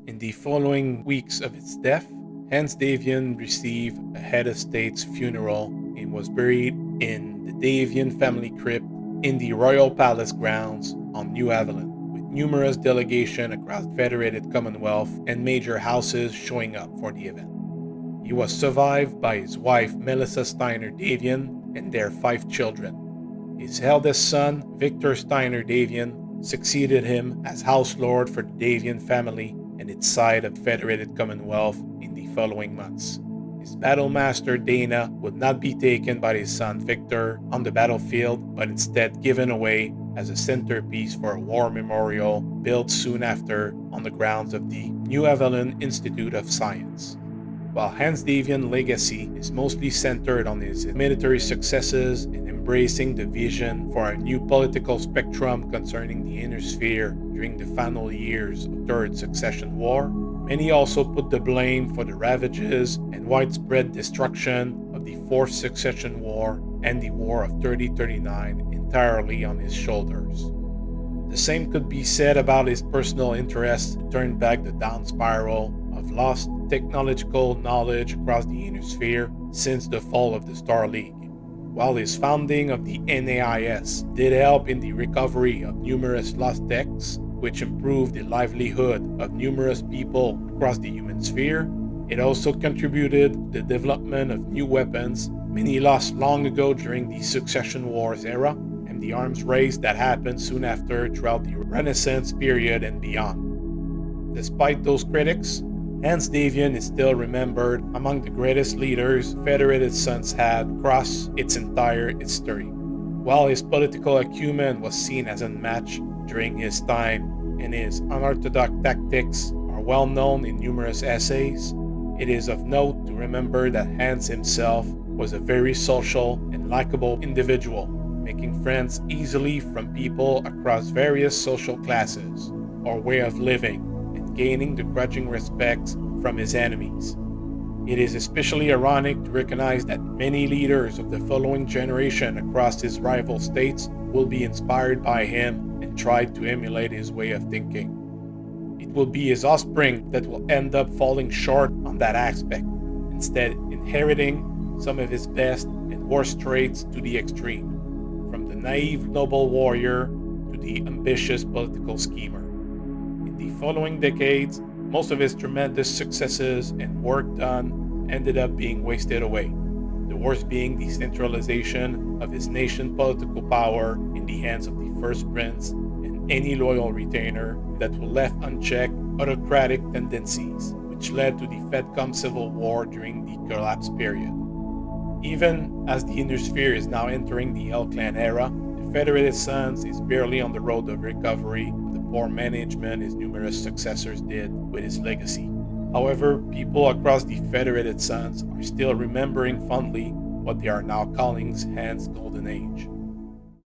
In the following weeks of its death, Hanse Davion received a head of state's funeral and was buried in the Davion family crypt in the Royal Palace grounds on New Avalon, with numerous delegations across the Federated Commonwealth and major houses showing up for the event. He was survived by his wife Melissa Steiner Davion and their 5 children. His eldest son, Victor Steiner Davion, succeeded him as House Lord for the Davion family and its side of the Federated Commonwealth in the following months. His battlemaster Dana would not be taken by his son Victor on the battlefield, but instead given away as a centerpiece for a war memorial built soon after on the grounds of the New Avalon Institute of Science. While Hanse Davion's legacy is mostly centered on his military successes and embracing the vision for a new political spectrum concerning the inner sphere during the final years of the Third Succession War, many also put the blame for the ravages and widespread destruction of the Fourth Succession War and the War of 3039 entirely on his shoulders. The same could be said about his personal interest to turn back the down spiral of lost technological knowledge across the inner sphere since the fall of the Star League. While his founding of the NAIS did help in the recovery of numerous lost techs, which improved the livelihood of numerous people across the human sphere, it also contributed to the development of new weapons, many lost long ago during the Succession Wars era, and the arms race that happened soon after throughout the Renaissance period and beyond. Despite those critics, Hanse Davion is still remembered among the greatest leaders Federated Sons had across its entire history. While his political acumen was seen as unmatched during his time and his unorthodox tactics are well known in numerous essays, it is of note to remember that Hanse himself was a very social and likable individual, making friends easily from people across various social classes or way of living, and gaining the grudging respect from his enemies. It is especially ironic to recognize that many leaders of the following generation across his rival states will be inspired by him and try to emulate his way of thinking. It will be his offspring that will end up falling short on that aspect, instead inheriting some of his best and worst traits to the extreme, from the naive noble warrior to the ambitious political schemer. In the following decades, most of his tremendous successes and work done ended up being wasted away, the worst being the centralization of his nation's political power in the hands of the first prince and any loyal retainer that were left unchecked autocratic tendencies, which led to the Fedcom civil war during the collapse period. Even as the inner sphere is now entering the L Clan era, the Federated Sons is barely on the road of recovery from the poor management his numerous successors did with his legacy. However, people across the Federated Sons are still remembering fondly what they are now calling Hanse's Golden Age.